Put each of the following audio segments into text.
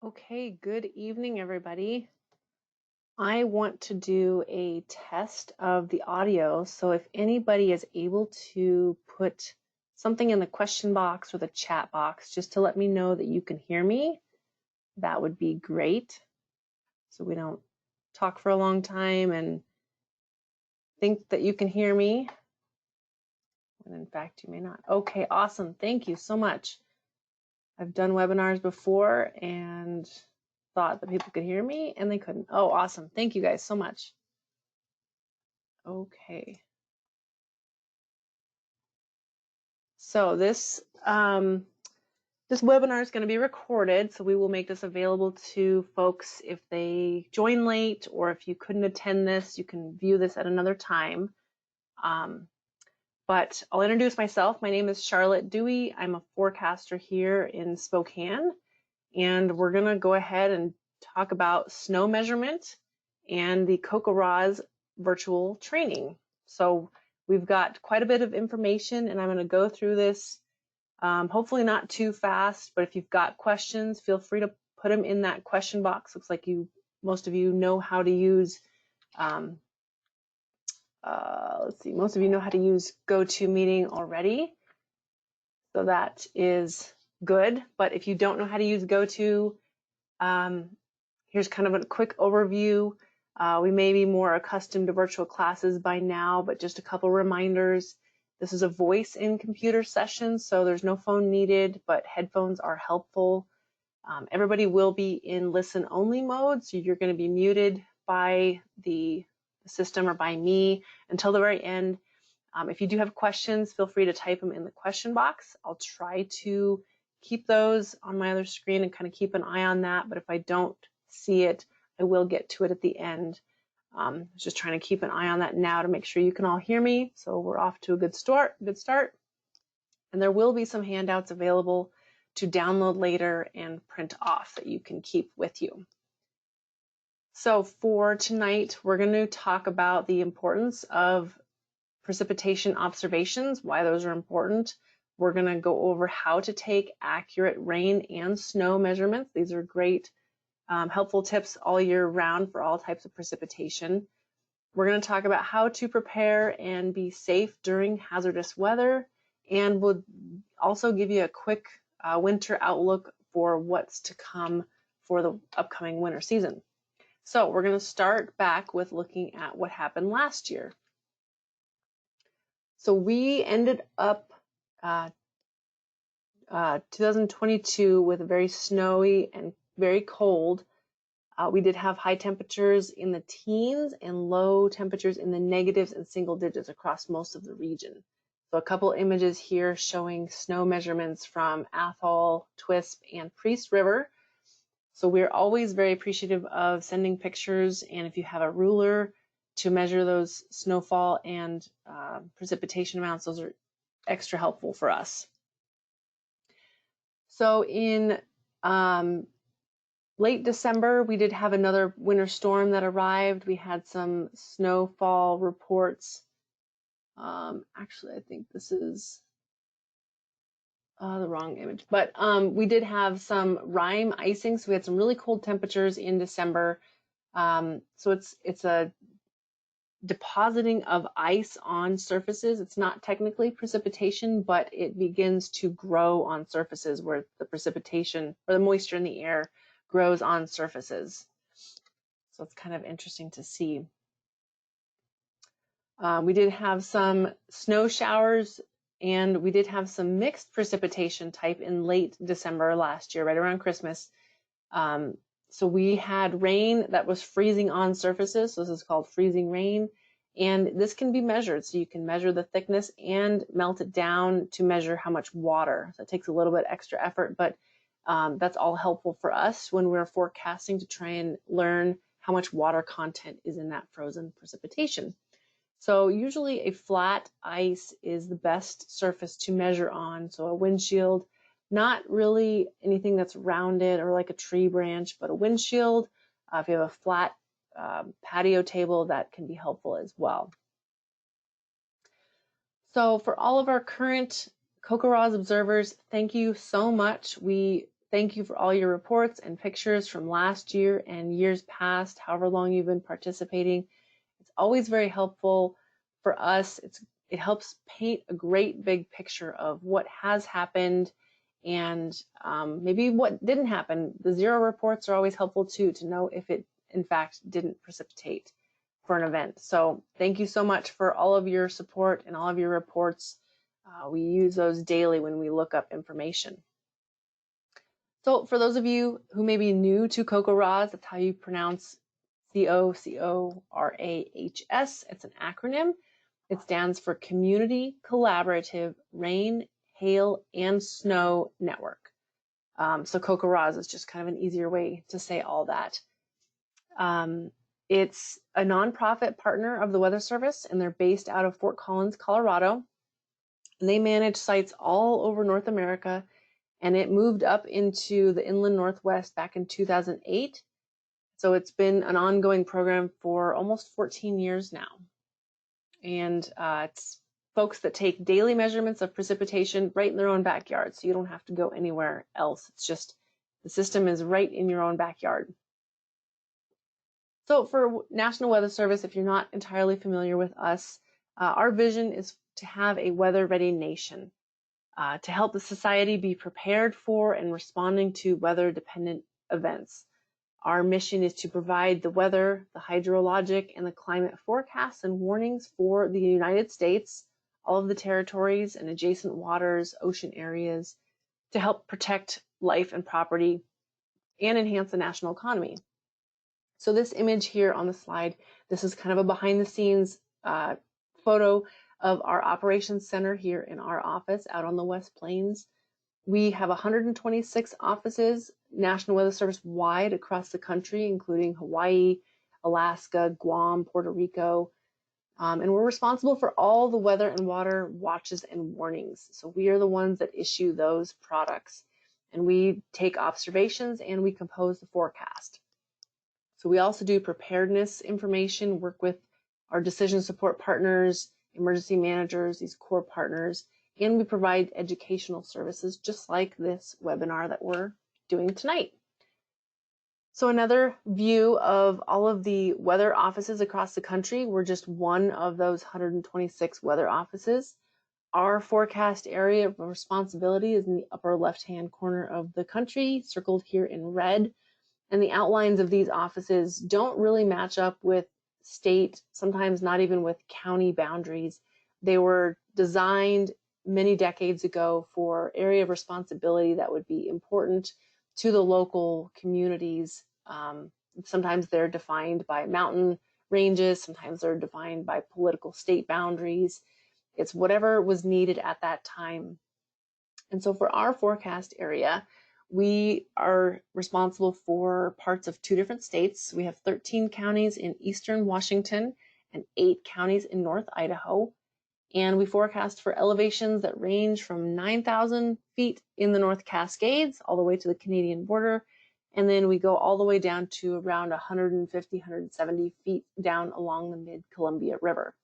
Okay, good evening, everybody. I want to do a test of the audio, so if anybody is able to put something in the question box or the chat box just to let me know that you can hear me, that would be great. So we don't talk for a long time and think that you can hear me, when in fact you may not. Okay, awesome. Thank you so much. I've done webinars before and thought that people could hear me and they couldn't. Oh, awesome. Thank you guys so much. Okay. So this webinar is going to be recorded, so we will make this available to folks if they join late, or if you couldn't attend this, you can view this at another time. But I'll introduce myself. My name is Charlotte Dewey. I'm a forecaster here in Spokane, and we're going to go ahead and talk about snow measurement and the CocoRa's virtual training. So we've got quite a bit of information, and I'm going to go through this hopefully not too fast, but if you've got questions, feel free to put them in that question box. Looks like most of you know how to use most of you know how to use GoToMeeting already, so that is good. But if you don't know how to use GoTo, here's kind of a quick overview. We may be more accustomed to virtual classes by now, but just a couple reminders. This is a voice in computer session, so there's no phone needed, but headphones are helpful. Everybody will be in listen only mode, so you're going to be muted by the system or by me until the very end. If you do have questions, feel free to type them in the question box. I'll try to keep those on my other screen and kind of keep an eye on that, but if I don't see it, I will get to it at the end. Just trying to keep an eye on that now to make sure you can all hear me. So we're off to a good start. And there will be some handouts available to download later and print off that you can keep with you. So for tonight, we're going to talk about the importance of precipitation observations, why those are important. We're going to go over how to take accurate rain and snow measurements. These are great, helpful tips all year round for all types of precipitation. We're going to talk about how to prepare and be safe during hazardous weather, and we'll also give you a quick winter outlook for what's to come for the upcoming winter season. So we're going to start back with looking at what happened last year. So we ended up 2022 with a very snowy and very cold. We did have high temperatures in the teens and low temperatures in the negatives and single digits across most of the region. So a couple images here showing snow measurements from Athol, Twisp, and Priest River. So we're always very appreciative of sending pictures, and if you have a ruler to measure those snowfall and precipitation amounts, those are extra helpful for us. So in late December, we did have another winter storm that arrived. We had some snowfall reports. Actually, I think this is the wrong image, but we did have some rime icing. So we had some really cold temperatures in December. So it's a depositing of ice on surfaces. It's not technically precipitation, but it begins to grow on surfaces where the precipitation or the moisture in the air grows on surfaces. So it's kind of interesting to see. We did have some snow showers, and we did have some mixed precipitation type in late December last year, right around Christmas. So we had rain that was freezing on surfaces. So this is called freezing rain. And this can be measured. So you can measure the thickness and melt it down to measure how much water. So it takes a little bit extra effort, but that's all helpful for us when we're forecasting to try and learn how much water content is in that frozen precipitation. So usually a flat ice is the best surface to measure on. So a windshield, not really anything that's rounded or like a tree branch, but a windshield. If you have a flat patio table, that can be helpful as well. So for all of our current CocoRa's observers, thank you so much. Thank thank you for all your reports and pictures from last year and years past, however long you've been participating. It's always very helpful for us. It helps paint a great big picture of what has happened and maybe what didn't happen. The zero reports are always helpful too, to know if it in fact didn't precipitate for an event. So thank you so much for all of your support and all of your reports. We use those daily when we look up information. So for those of you who may be new to COCORAHS, that's how you pronounce COCORAHS. It's an acronym. It stands for Community Collaborative Rain, Hail, and Snow Network. So COCORAHS is just kind of an easier way to say all that. It's a nonprofit partner of the Weather Service, and they're based out of Fort Collins, Colorado. And they manage sites all over North America, and it moved up into the inland Northwest back in 2008. So it's been an ongoing program for almost 14 years now. And it's folks that take daily measurements of precipitation right in their own backyard, so you don't have to go anywhere else. It's just the system is right in your own backyard. So for National Weather Service, if you're not entirely familiar with us, our vision is to have a weather-ready nation, to help the society be prepared for and responding to weather-dependent events. Our mission is to provide the weather, the hydrologic, and the climate forecasts and warnings for the United States, all of the territories and adjacent waters, ocean areas, to help protect life and property and enhance the national economy. So this image here on the slide, this is kind of a behind the scenes photo of our operations center here in our office out on the West Plains. We have 126 offices, National Weather Service wide across the country, including Hawaii, Alaska, Guam, Puerto Rico. And we're responsible for all the weather and water watches and warnings. So we are the ones that issue those products. And we take observations and we compose the forecast. So we also do preparedness information, work with our decision support partners, emergency managers, these core partners, and we provide educational services just like this webinar that we're doing tonight. So another view of all of the weather offices across the country. We're just one of those 126 weather offices. Our forecast area of responsibility is in the upper left-hand corner of the country, circled here in red. And the outlines of these offices don't really match up with state, sometimes not even with county boundaries. They were designed many decades ago for area of responsibility that would be important to the local communities. Sometimes they're defined by mountain ranges, sometimes they're defined by political state boundaries. It's whatever was needed at that time. And so for our forecast area, we are responsible for parts of 2 different states. We have 13 counties in eastern Washington and 8 counties in North Idaho. And we forecast for elevations that range from 9,000 feet in the North Cascades all the way to the Canadian border. And then we go all the way down to around 150, 170 feet down along the mid-Columbia River.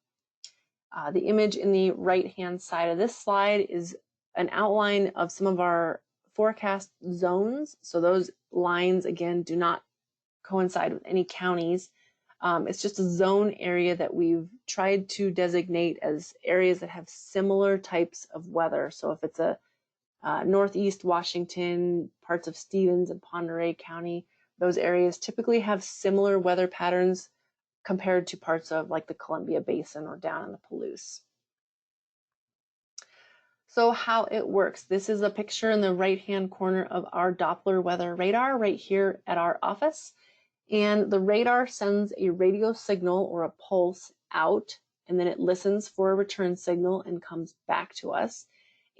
The image in the right-hand side of this slide is an outline of some of our forecast zones. So those lines, again, do not coincide with any counties. It's just a zone area that we've tried to designate as areas that have similar types of weather. So if it's a Northeast Washington, parts of Stevens and Pend Oreille County, those areas typically have similar weather patterns compared to parts of like the Columbia Basin or down in the Palouse. So how it works. This is a picture in the right-hand corner of our Doppler weather radar right here at our office. And the radar sends a radio signal or a pulse out, and then it listens for a return signal and comes back to us.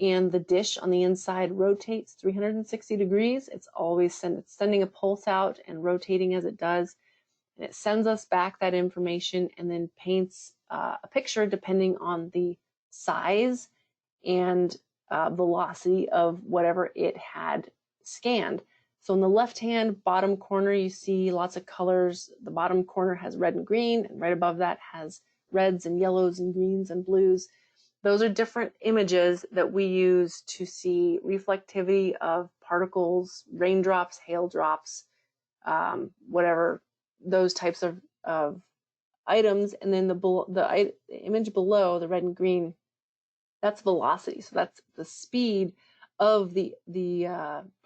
And the dish on the inside rotates 360 degrees. It's always sending a pulse out and rotating as it does. And it sends us back that information and then paints a picture depending on the size and velocity of whatever it had scanned. So in the left-hand bottom corner, you see lots of colors. The bottom corner has red and green, and right above that has reds and yellows and greens and blues. Those are different images that we use to see reflectivity of particles, raindrops, hail drops, whatever, those types of items. And then the image below, the red and green, that's velocity. So that's the speed of the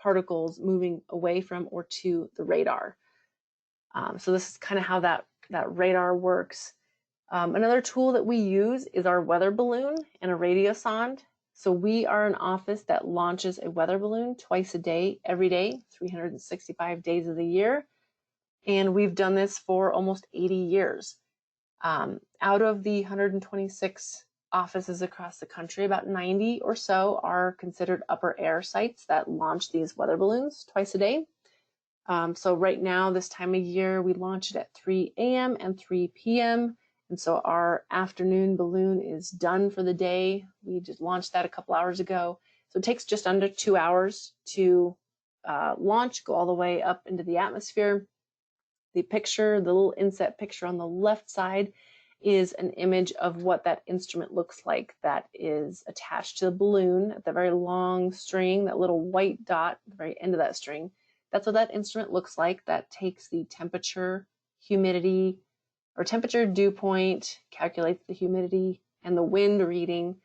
particles moving away from or to the radar. So this is kind of how that radar works. Another tool that we use is our weather balloon and a radiosonde. So we are an office that launches a weather balloon twice a day, every day, 365 days of the year. And we've done this for almost 80 years. Out of the 126 offices across the country, about 90 or so are considered upper air sites that launch these weather balloons twice a day. So right now, this time of year, we launch it at 3 a.m. and 3 p.m. And so our afternoon balloon is done for the day. We just launched that a couple hours ago. So it takes just under 2 hours to launch, go all the way up into the atmosphere. The picture, the little inset picture on the left side, is an image of what that instrument looks like that is attached to the balloon at the very long string, that little white dot at the very end of that string. That's what that instrument looks like. That takes the temperature, humidity, or temperature, dew point, calculates the humidity and the wind reading,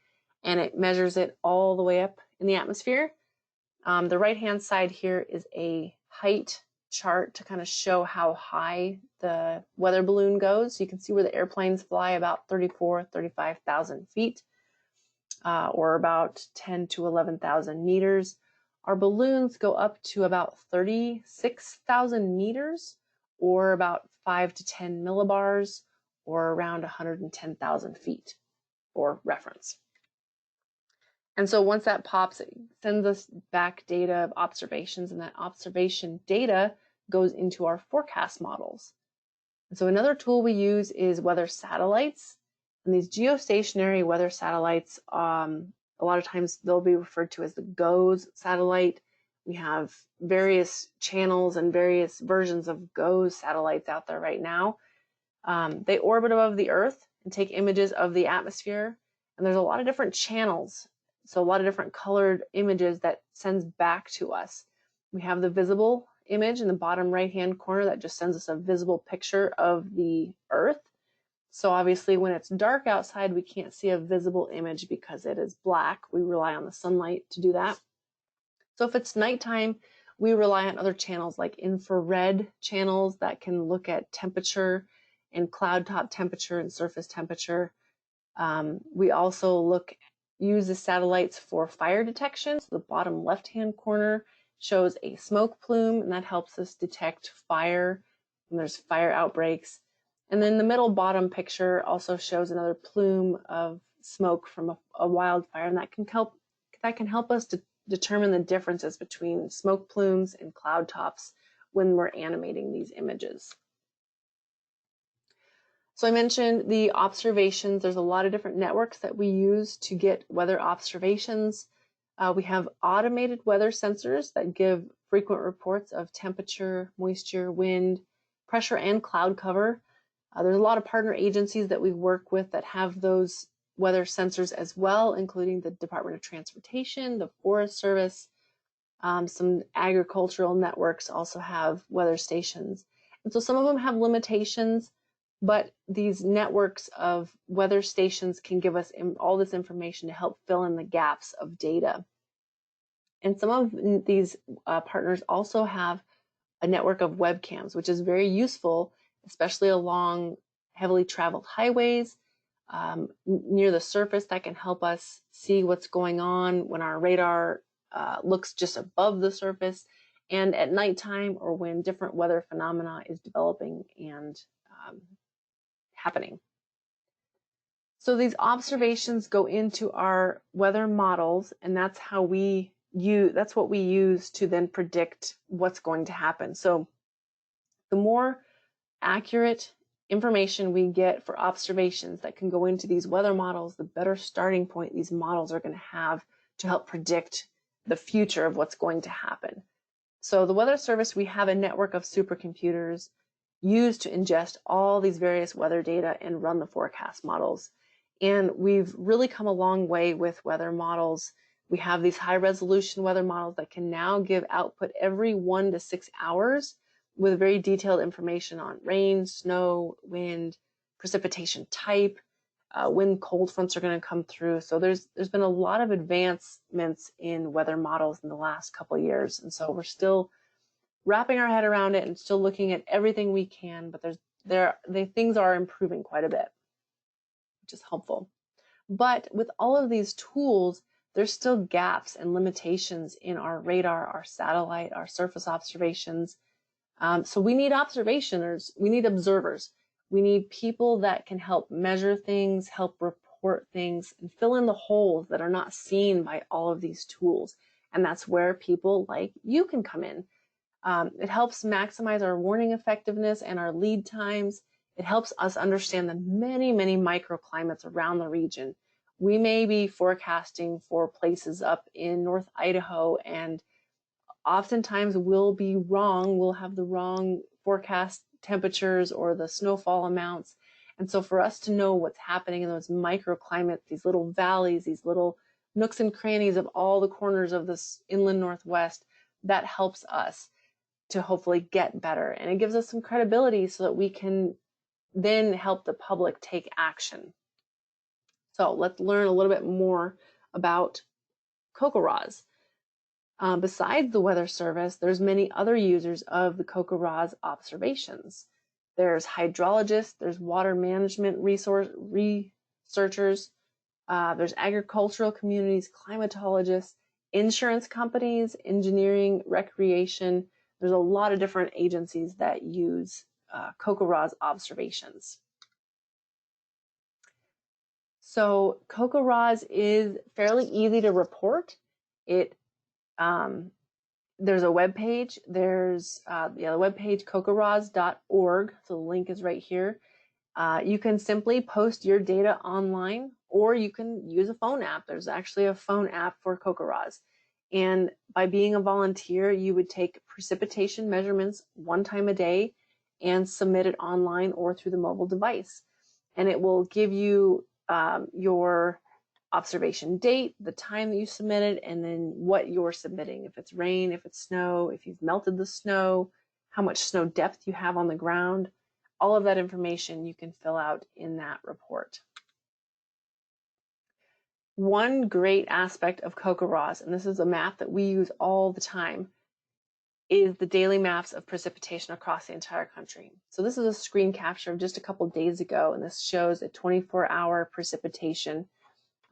and it measures it all the way up in the atmosphere. The right-hand side here is a height chart to kind of show how high the weather balloon goes. You can see where the airplanes fly about 35,000 feet, or about 10 to 11,000 meters. Our balloons go up to about 36,000 meters, or about 5 to 10 millibars, or around 110,000 feet for reference. And so once that pops, it sends us back data of observations, and that observation data goes into our forecast models. And so another tool we use is weather satellites. And these geostationary weather satellites, a lot of times they'll be referred to as the GOES satellite. We have various channels and various versions of GOES satellites out there right now. They orbit above the Earth and take images of the atmosphere. And there's a lot of different channels, so a lot of different colored images that sends back to us. We have the visible image in the bottom right-hand corner that just sends us a visible picture of the Earth. So obviously when it's dark outside, we can't see a visible image because it is black. We rely on the sunlight to do that. So if it's nighttime, we rely on other channels like infrared channels that can look at temperature and cloud top temperature and surface temperature. We also use the satellites for fire detection. So the bottom left-hand corner shows a smoke plume, and that helps us detect fire when there's fire outbreaks. And then the middle bottom picture also shows another plume of smoke from a wildfire, and that can help us to determine the differences between smoke plumes and cloud tops when we're animating these images. So I mentioned the observations. There's a lot of different networks that we use to get weather observations. We have automated weather sensors that give frequent reports of temperature, moisture, wind, pressure, and cloud cover. There's a lot of partner agencies that we work with that have those weather sensors as well, including the Department of Transportation, the Forest Service. Some agricultural networks also have weather stations. And so some of them have limitations, but these networks of weather stations can give us all this information to help fill in the gaps of data. And some of these partners also have a network of webcams, which is very useful, especially along heavily traveled highways, near the surface. That can help us see what's going on when our radar looks just above the surface, and at nighttime, or when different weather phenomena is developing and happening. So these observations go into our weather models, and that's what we use to then predict what's going to happen. So the more accurate information we get for observations that can go into these weather models, the better starting point these models are going to have to help predict the future of what's going to happen. So the Weather Service, we have a network of supercomputers used to ingest all these various weather data and run the forecast models. And we've really come a long way with weather models. We have these high resolution weather models that can now give output every 1 to 6 hours with very detailed information on rain, snow, wind, precipitation type, when cold fronts are going to come through. So there's been a lot of advancements in weather models in the last couple of years. And so we're still wrapping our head around it and still looking at everything we can, but things are improving quite a bit, which is helpful. But with all of these tools, there's still gaps and limitations in our radar, our satellite, our surface observations. So we need observationers, we need observers. We need people that can help measure things, help report things, and fill in the holes that are not seen by all of these tools. And that's where people like you can come in. It helps maximize our warning effectiveness and our lead times. It helps us understand the many, many microclimates around the region. We may be forecasting for places up in North Idaho, and oftentimes we'll be wrong. We'll have the wrong forecast temperatures or the snowfall amounts. And so for us to know what's happening in those microclimates, these little valleys, these little nooks and crannies of all the corners of this inland Northwest, that helps us to hopefully get better. And it gives us some credibility so that we can then help the public take action. So let's learn a little bit more about CocoRa's. Besides the Weather Service, there's many other users of the CocoRa's observations. There's hydrologists, there's water management researchers, there's agricultural communities, climatologists, insurance companies, engineering, recreation. There's a lot of different agencies that use CocoRa's observations. So CocoRa's is fairly easy to report. There's a web page. There's the web page cocoras.org. So the link is right here. You can simply post your data online, or you can use a phone app. There's actually a phone app for CocoRa's. And by being a volunteer, you would take precipitation measurements 1 time a day and submit it online or through the mobile device. And it will give you your observation date, the time that you submitted, and then what you're submitting. If it's rain, if it's snow, if you've melted the snow, how much snow depth you have on the ground. All of that information you can fill out in that report. One great aspect of CocoRa's, and this is a map that we use all the time, is the daily maps of precipitation across the entire country. So this is a screen capture of just a couple days ago, and this shows a 24-hour precipitation.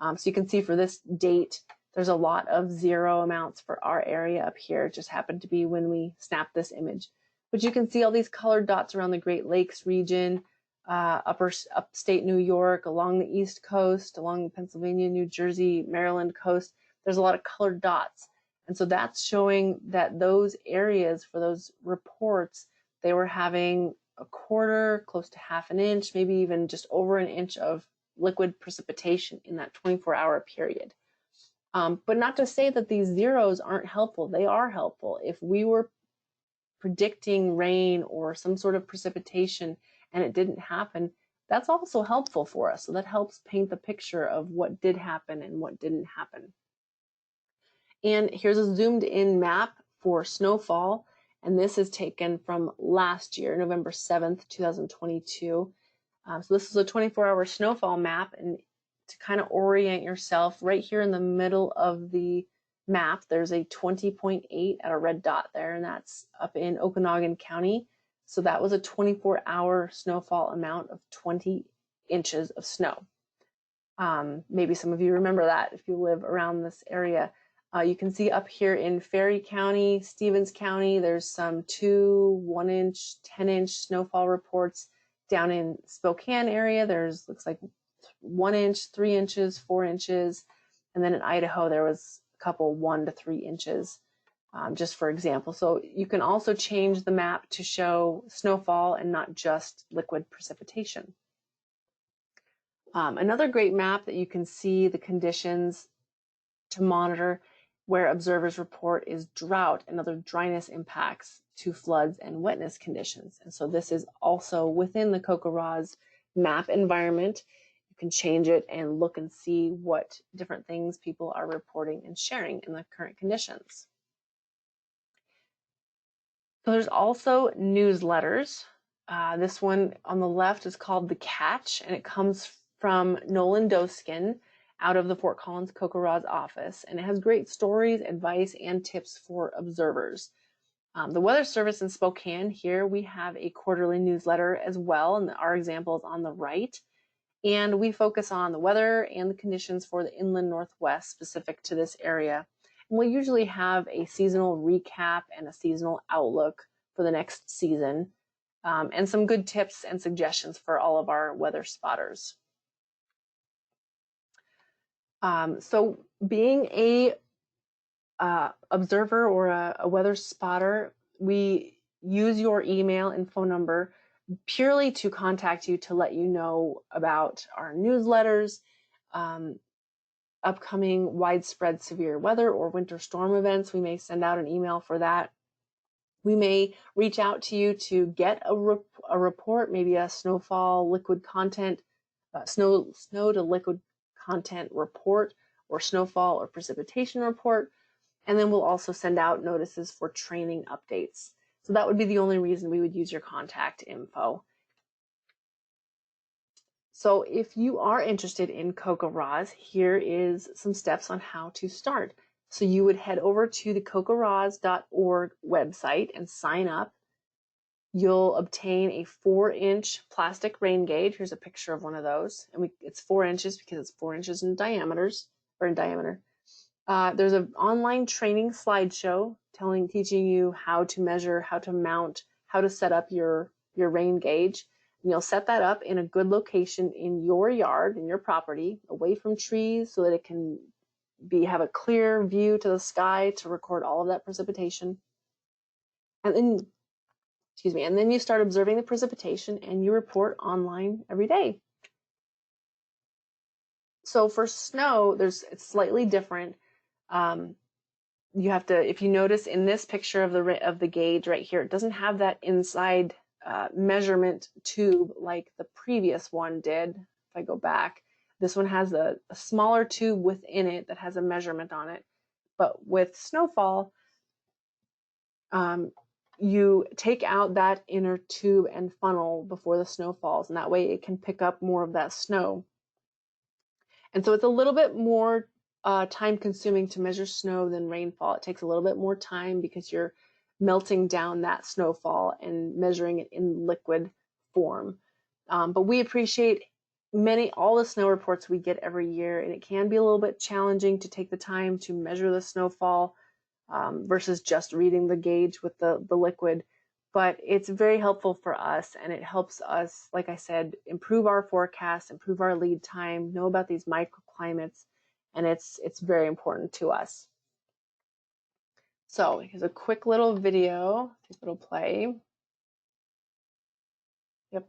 So you can see for this date, there's a lot of 0 amounts for our area up here. It just happened to be when we snapped this image. But you can see all these colored dots around the Great Lakes region, upstate New York, along the East Coast, along the Pennsylvania, New Jersey, Maryland coast. There's a lot of colored dots. And so that's showing that those areas for those reports, they were having a quarter, close to half an inch, maybe even just over an inch of liquid precipitation in that 24-hour period. But not to say that these zeros aren't helpful. They are helpful. If we were predicting rain or some sort of precipitation and it didn't happen, that's also helpful for us. So that helps paint the picture of what did happen and what didn't happen. And here's a zoomed in map for snowfall. And this is taken from last year, November 7th, 2022. So this is a 24-hour snowfall map, and to kind of orient yourself, right here in the middle of the map, there's a 20.8 at a red dot there, and that's up in Okanogan County. So that was a 24-hour snowfall amount of 20 inches of snow. Maybe some of you remember that if you live around this area. You can see up here in Ferry County, Stevens County, there's some 2, 1-inch, 10-inch snowfall reports. Down in Spokane area, there's looks like 1 inch, 3 inches, 4 inches. And then in Idaho, there was a couple 1 to 3 inches, just for example. So you can also change the map to show snowfall and not just liquid precipitation. Another great map that you can see the conditions to monitor where observers report is drought and other dryness impacts to floods and wetness conditions. And so this is also within the CocoRa's map environment. You can change it and look and see what different things people are reporting and sharing in the current conditions. So there's also newsletters. This one on the left is called The Catch, and it comes from Nolan Doskin out of the Fort Collins CoCoRaHS office, and it has great stories, advice, and tips for observers. The Weather Service in Spokane, here we have a quarterly newsletter as well, and our example is on the right. And we focus on the weather and the conditions for the inland Northwest specific to this area. And we'll usually have a seasonal recap and a seasonal outlook for the next season, and some good tips and suggestions for all of our weather spotters. So being a observer or a weather spotter, we use your email and phone number purely to contact you to let you know about our newsletters, upcoming widespread severe weather or winter storm events. We may send out an email for that. We may reach out to you to get a report, maybe a snowfall liquid content, snow to liquid content report, or snowfall or precipitation report. And then we'll also send out notices for training updates. So that would be the only reason we would use your contact info. So if you are interested in CoCoRaHS, here is some steps on how to start. So you would head over to the cocorahs.org website and sign up. You'll obtain a 4-inch plastic rain gauge. Here's a picture of one of those. And it's 4 inches because it's 4 inches in diameter. There's an online training slideshow teaching you how to measure, how to mount, how to set up your rain gauge. And you'll set that up in a good location in your yard, in your property, away from trees, so that it can have a clear view to the sky to record all of that precipitation. And then you start observing the precipitation and you report online every day. So for snow, it's slightly different. You have to, if you notice in this picture of the gauge right here, it doesn't have that inside measurement tube like the previous one did. If I go back, this one has a smaller tube within it that has a measurement on it. But with snowfall, you take out that inner tube and funnel before the snow falls, and that way it can pick up more of that snow. And so it's a little bit more time consuming to measure snow than rainfall. It takes a little bit more time because you're melting down that snowfall and measuring it in liquid form. But we appreciate all the snow reports we get every year, and it can be a little bit challenging to take the time to measure the snowfall versus just reading the gauge with the liquid. But it's very helpful for us, and it helps us, like I said, improve our forecast, improve our lead time, know about these microclimates, and it's very important to us. So here's a quick little video. See if it'll play. Yep.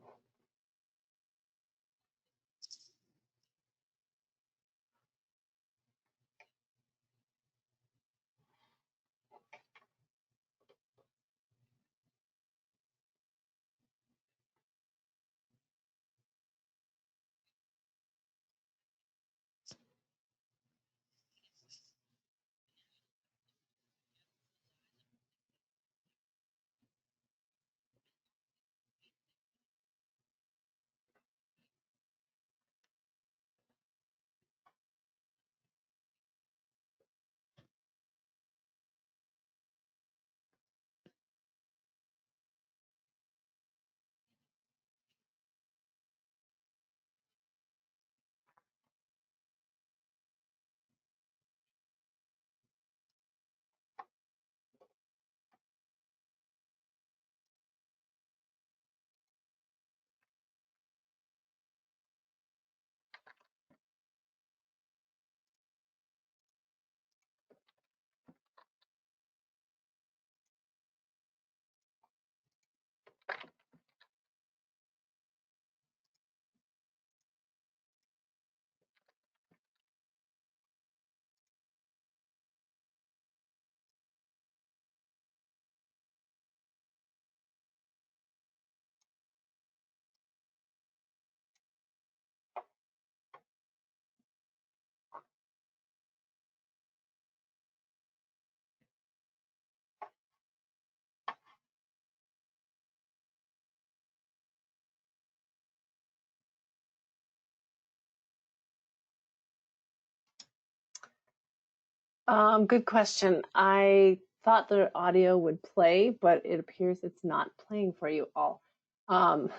Good question. I thought the audio would play, but it appears it's not playing for you all. I'm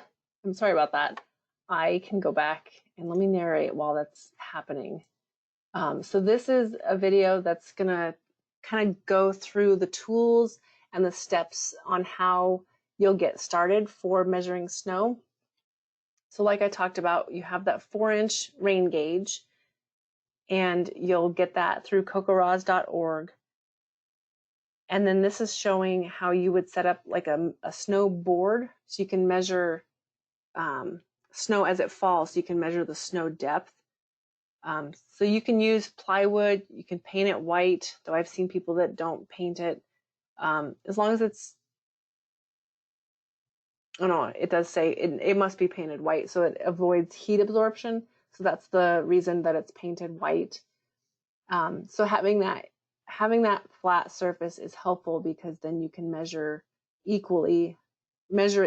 sorry about that. I can go back and let me narrate while that's happening. So this is a video that's gonna kind of go through the tools and the steps on how you'll get started for measuring snow. So like I talked about, you have that 4-inch rain gauge, and you'll get that through cocoros.org. And then this is showing how you would set up like a snow board, so you can measure snow as it falls, so you can measure the snow depth. So you can use plywood, you can paint it white, though I've seen people that don't paint it. As long as it's, oh no, it does say it must be painted white, so it avoids heat absorption. So that's the reason that it's painted white. So having that flat surface is helpful, because then you can measure it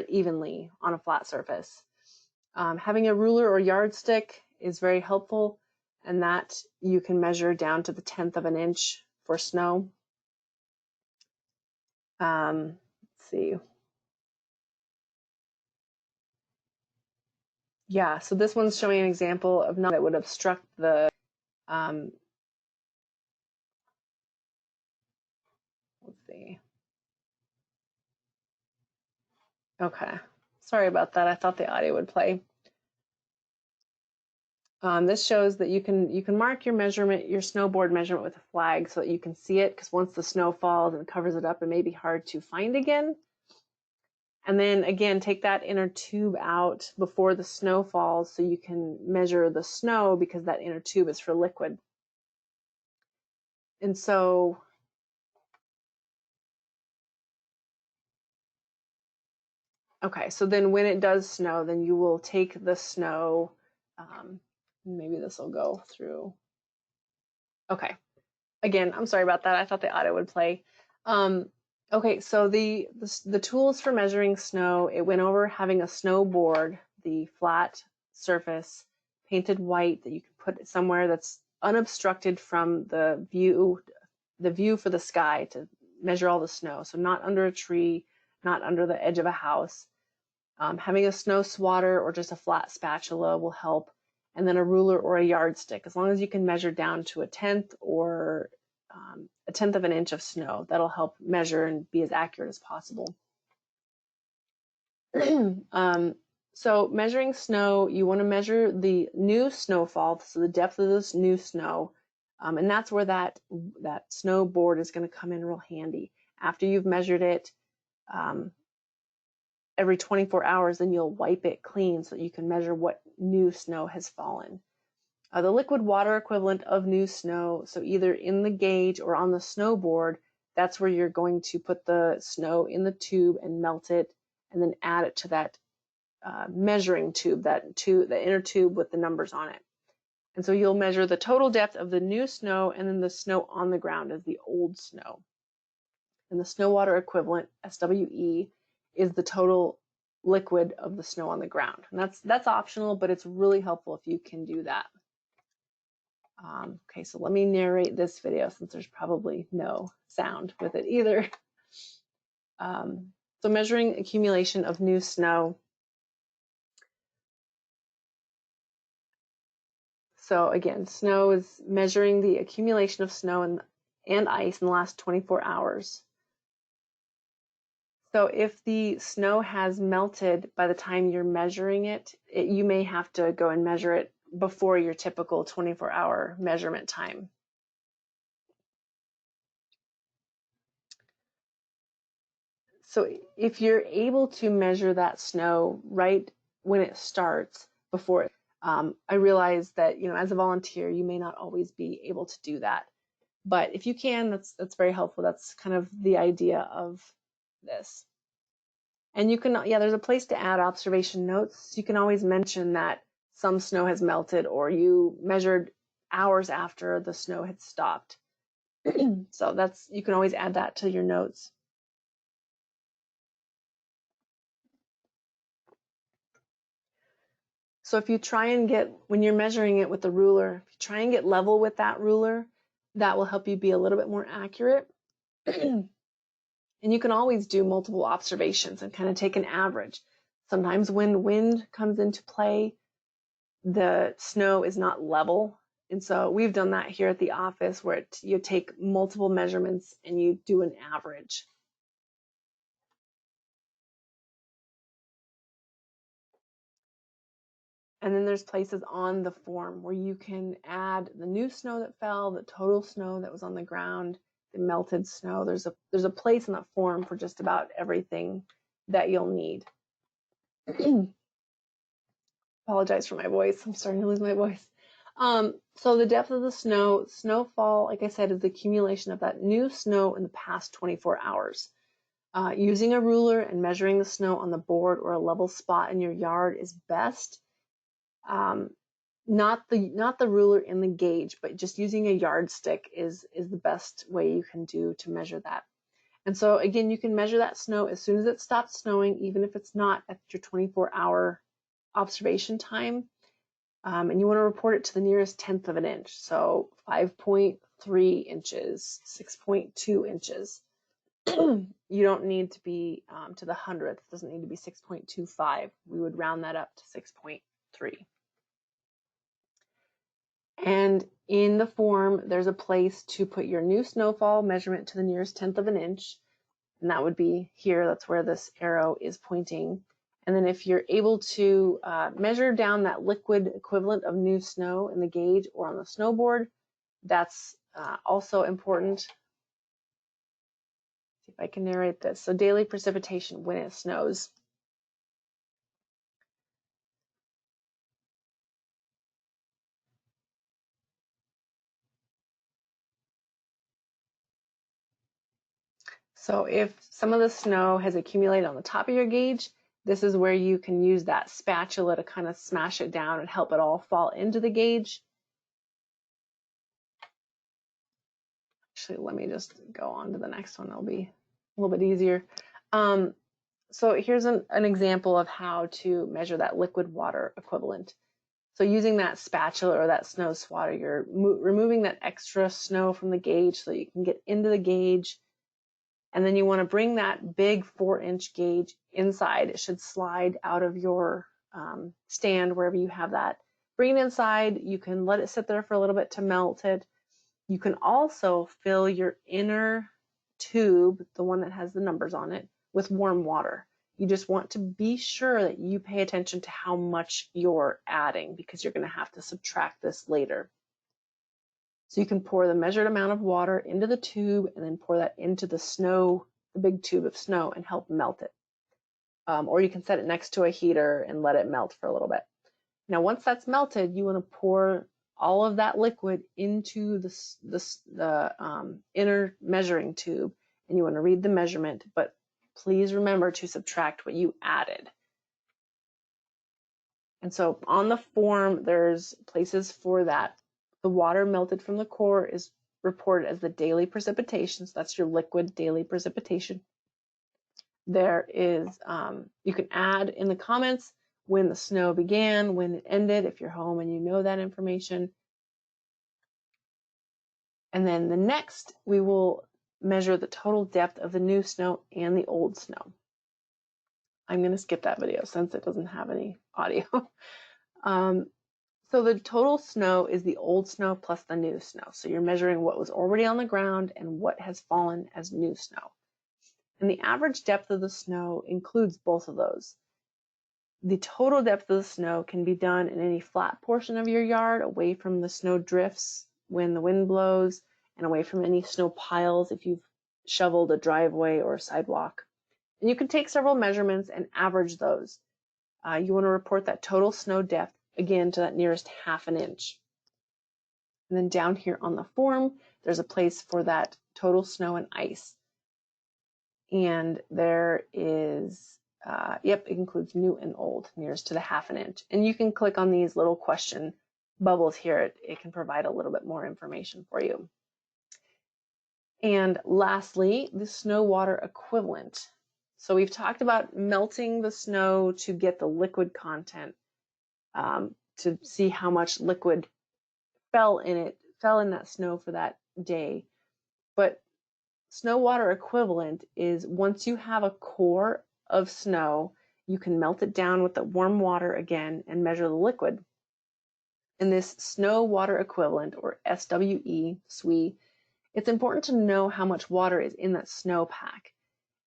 evenly on a flat surface. Having a ruler or yardstick is very helpful, and that you can measure down to the 1/10 of an inch for snow. Let's see. Yeah, so this one's showing an example of that would obstruct the let's see. Okay, sorry about that. I thought the audio would play. This shows that you can mark your measurement, your snowboard measurement, with a flag so that you can see it, because once the snow falls and covers it up, it may be hard to find again. And then again, take that inner tube out before the snow falls so you can measure the snow, because that inner tube is for liquid. And so okay, so then when it does snow, then you will take the snow, maybe this will go through. Okay, again, I'm sorry about that. I thought the audio would play. Okay, so the tools for measuring snow, it went over having a snowboard, the flat surface, painted white that you can put somewhere that's unobstructed from the view for the sky to measure all the snow. So not under a tree, not under the edge of a house. Having a snow swatter or just a flat spatula will help, and then a ruler or a yardstick, as long as you can measure down to a 1/10 or a 1/10 of an inch of snow. That'll help measure and be as accurate as possible. So measuring snow, you want to measure the new snowfall, so the depth of this new snow, and that's where that snow board is going to come in real handy. After you've measured it, every 24 hours, then you'll wipe it clean so that you can measure what new snow has fallen. The liquid water equivalent of new snow, so either in the gauge or on the snowboard, that's where you're going to put the snow in the tube and melt it, and then add it to that measuring tube, the inner tube with the numbers on it. And so you'll measure the total depth of the new snow, and then the snow on the ground is the old snow. And the snow water equivalent, SWE, is the total liquid of the snow on the ground. And that's optional, but it's really helpful if you can do that. Okay, so let me narrate this video, since there's probably no sound with it either. So measuring accumulation of new snow. So again, snow is measuring the accumulation of snow and ice in the last 24 hours. So if the snow has melted by the time you're measuring it, you may have to go and measure it before your typical 24-hour measurement time. So if you're able to measure that snow right when it starts, before I realize that, as a volunteer, you may not always be able to do that. But if you can, that's very helpful. That's kind of the idea of this. And you can, there's a place to add observation notes. You can always mention that some snow has melted, or you measured hours after the snow had stopped. So you can always add that to your notes. So if you try and when you're measuring it with the ruler, if you try and get level with that ruler, That will help you be a little bit more accurate. And you can always do multiple observations and kind of take an average. Sometimes when wind comes into play, the snow is not level. And so we've done that here at the office where you take multiple measurements and you do an average. And then there's places on the form where you can add the new snow that fell, the total snow that was on the ground, the melted snow. There's a place in that form for just about everything that you'll need. Apologize for my voice. I'm starting to lose my voice. So the depth of the snowfall, like I said, is the accumulation of that new snow in the past 24 hours. Using a ruler and measuring the snow on the board or a level spot in your yard is best. Not the ruler in the gauge, but just using a yardstick is the best way you can do to measure that. And so again, you can measure that snow as soon as it stops snowing, even if it's not at your 24-hour observation time. And you want to report it to the nearest tenth of an inch. So 5.3 inches, 6.2 inches. You don't need to be to the 100th. It doesn't need to be 6.25. We would round that up to 6.3. And in the form, there's a place to put your new snowfall measurement to the nearest tenth of an inch. And that would be here. That's where this arrow is pointing. And then if you're able to measure down that liquid equivalent of new snow in the gauge or on the snowboard, that's also important. See if I can narrate this. So daily precipitation when it snows. So if some of the snow has accumulated on the top of your gauge, this is where you can use that spatula to kind of smash it down and help it all fall into the gauge. Actually, let me just go on to the next one. It'll be a little bit easier. So here's an example of how to measure that liquid water equivalent. So using that spatula or that snow swatter, you're removing that extra snow from the gauge so you can get into the gauge. And then you want to bring that big 4-inch gauge inside. It should slide out of your stand wherever you have that. Bring it inside. You can let it sit there for a little bit to melt it. You can also fill your inner tube, the one that has the numbers on it, with warm water. You just want to be sure that you pay attention to how much you're adding because you're going to have to subtract this later. So you can pour the measured amount of water into the tube and then pour that into the snow, the big tube of snow, and help melt it. Or you can set it next to a heater and let it melt for a little bit. Now, once that's melted, you want to pour all of that liquid into the inner measuring tube, and you want to read the measurement, but please remember to subtract what you added. And so on the form, there's places for that. The water melted from the core is reported as the daily precipitation. So that's your liquid daily precipitation. There is, you can add in the comments when the snow began, when it ended, if you're home and you know that information. And then the next, we will measure the total depth of the new snow and the old snow. I'm going to skip that video since it doesn't have any audio. So the total snow is the old snow plus the new snow. So you're measuring what was already on the ground and what has fallen as new snow. And the average depth of the snow includes both of those. The total depth of the snow can be done in any flat portion of your yard, away from the snow drifts when the wind blows, and away from any snow piles if you've shoveled a driveway or a sidewalk. And you can take several measurements and average those. You want to report that total snow depth, again, to that nearest 1/2 inch. And then down here on the form, there's a place for that total snow and ice. And there is, it includes new and old, nearest to the 1/2 inch. And you can click on these little question bubbles here. It can provide a little bit more information for you. And lastly, the snow water equivalent. So we've talked about melting the snow to get the liquid content, to see how much liquid fell in that snow for that day. But snow water equivalent is once you have a core of snow, you can melt it down with the warm water again and measure the liquid. And this snow water equivalent, or SWE, SWE, it's important to know how much water is in that snowpack.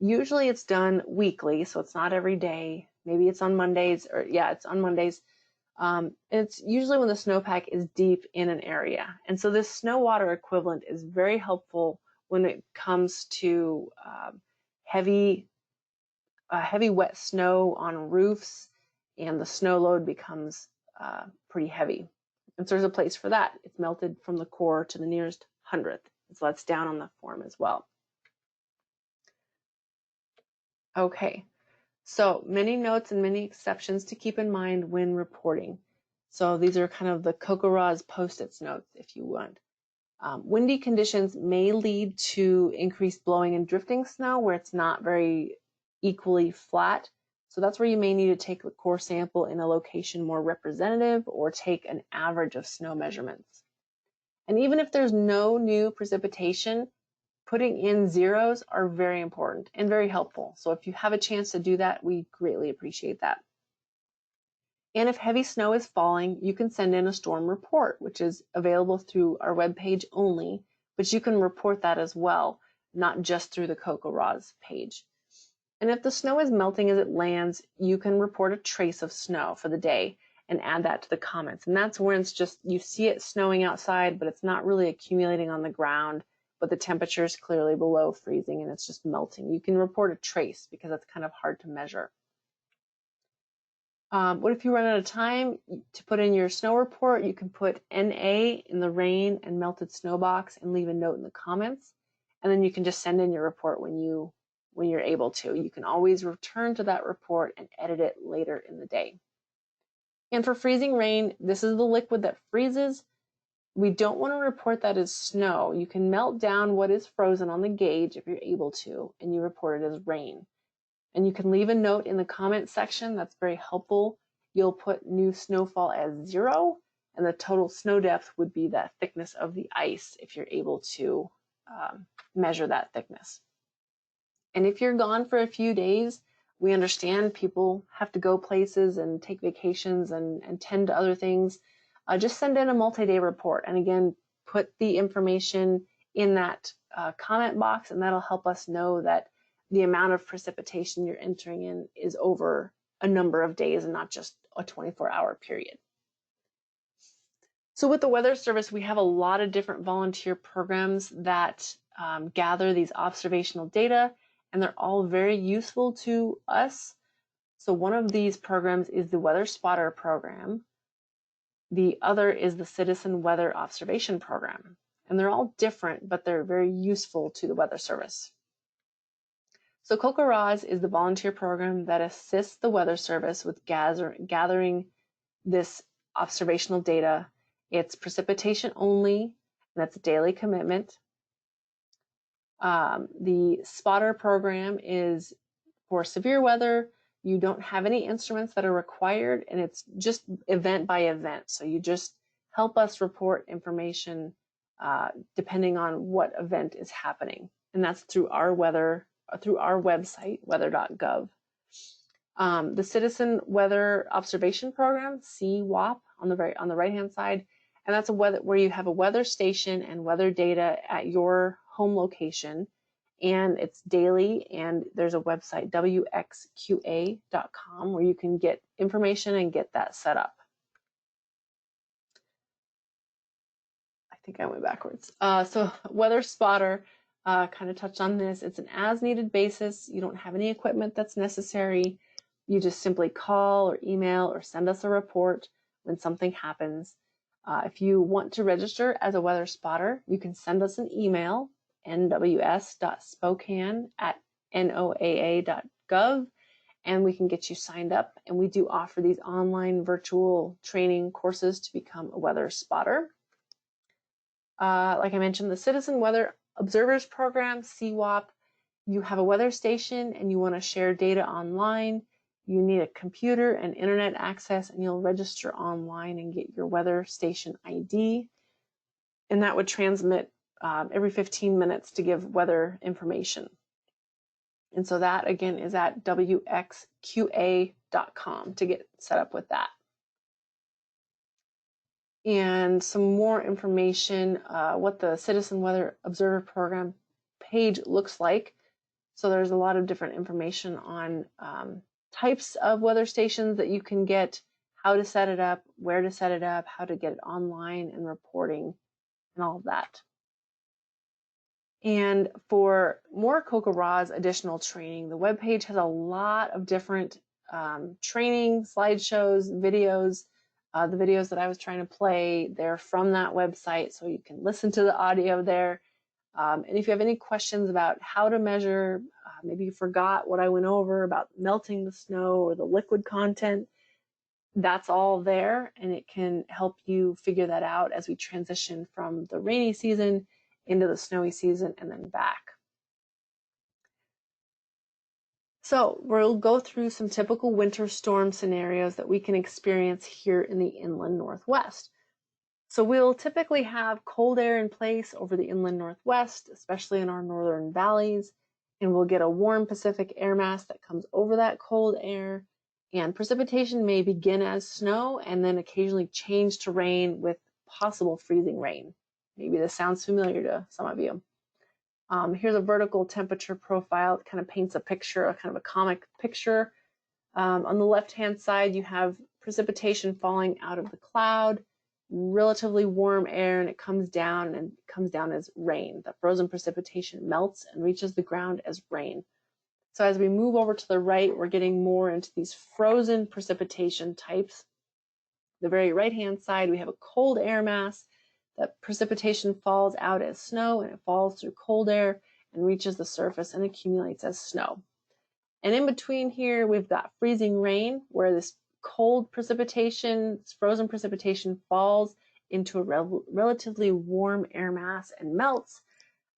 Usually it's done weekly, so it's not every day. Maybe it's on Mondays, or yeah, it's on Mondays. It's usually when the snowpack is deep in an area. And so this snow water equivalent is very helpful when it comes to heavy wet snow on roofs, and the snow load becomes pretty heavy. And so there's a place for that. It's melted from the core to the nearest hundredth. So that's down on the form as well. Okay, so many notes and many exceptions to keep in mind when reporting. So these are kind of the CoCoRaHS Post-its notes if you want. Windy conditions may lead to increased blowing and drifting snow where it's not very equally flat. So that's where you may need to take the core sample in a location more representative, or take an average of snow measurements. And even if there's no new precipitation, putting in zeros are very important and very helpful. So if you have a chance to do that, we greatly appreciate that. And if heavy snow is falling, you can send in a storm report, which is available through our webpage only, but you can report that as well, not just through the CoCoRaHS page. And if the snow is melting as it lands, you can report a trace of snow for the day and add that to the comments. And that's where it's just, you see it snowing outside, but it's not really accumulating on the ground, but the temperature is clearly below freezing and it's just melting. You can report a trace because that's kind of hard to measure. What if you run out of time to put in your snow report? You can put NA in the rain and melted snow box and leave a note in the comments. And then you can just send in your report when you're able to. You can always return to that report and edit it later in the day. And for freezing rain, this is the liquid that freezes. We don't want to report that as snow. You can melt down what is frozen on the gauge if you're able to, and you report it as rain. And you can leave a note in the comment section. That's very helpful. You'll put new snowfall as 0, and the total snow depth would be that thickness of the ice if you're able to measure that thickness. And if you're gone for a few days, we understand people have to go places and take vacations and tend to other things. Just send in a multi-day report. And again, put the information in that comment box, and that'll help us know that the amount of precipitation you're entering in is over a number of days and not just a 24-hour period. So with the Weather Service, we have a lot of different volunteer programs that gather these observational data, and they're all very useful to us. So one of these programs is the Weather Spotter program. The other is the Citizen Weather Observation program. And they're all different, but they're very useful to the Weather Service. So CoCoRaHS is the volunteer program that assists the Weather Service with gathering this observational data. It's precipitation only, and that's a daily commitment. The Spotter program is for severe weather. You don't have any instruments that are required, and it's just event by event. So you just help us report information depending on what event is happening, and that's through our website, weather.gov. The Citizen Weather Observation Program, CWOP, on the right-hand side, and that's where you have a weather station and weather data at your home location, and it's daily, and there's a website, wxqa.com, where you can get information and get that set up. I think I went backwards. So Weather Spotter, kind of touched on this. It's an as-needed basis. You don't have any equipment that's necessary. You just simply call or email or send us a report when something happens. If you want to register as a weather spotter, you can send us an email, nws.spokane@noaa.gov, and we can get you signed up. And we do offer these online virtual training courses to become a weather spotter. Like I mentioned, the Citizen Weather Observers Program, CWOP, you have a weather station and you want to share data online. You need a computer and internet access, and you'll register online and get your weather station ID. And that would transmit every 15 minutes to give weather information. And so that again is at wxqa.com to get set up with that. And some more information, what the Citizen Weather Observer Program page looks like. So there's a lot of different information on types of weather stations that you can get, how to set it up, where to set it up, how to get it online and reporting and all of that. And for more CoCoRa's additional training, the webpage has a lot of different training, slideshows, videos. The videos that I was trying to play, they're from that website, so you can listen to the audio there. And if you have any questions about how to measure, maybe you forgot what I went over about melting the snow or the liquid content, that's all there, and it can help you figure that out as we transition from the rainy season into the snowy season and then back. So we'll go through some typical winter storm scenarios that we can experience here in the inland Northwest. So we'll typically have cold air in place over the inland Northwest, especially in our northern valleys, and we'll get a warm Pacific air mass that comes over that cold air, and precipitation may begin as snow and then occasionally change to rain with possible freezing rain. Maybe this sounds familiar to some of you. Here's a vertical temperature profile. It kind of paints a picture, a kind of a comic picture. On the left-hand side, you have precipitation falling out of the cloud, relatively warm air, and it comes down as rain. The frozen precipitation melts and reaches the ground as rain. So as we move over to the right, we're getting more into these frozen precipitation types. The very right-hand side, we have a cold air mass. That precipitation falls out as snow, and it falls through cold air and reaches the surface and accumulates as snow. And in between here, we've got freezing rain, where this cold precipitation, this frozen precipitation, falls into a relatively warm air mass and melts,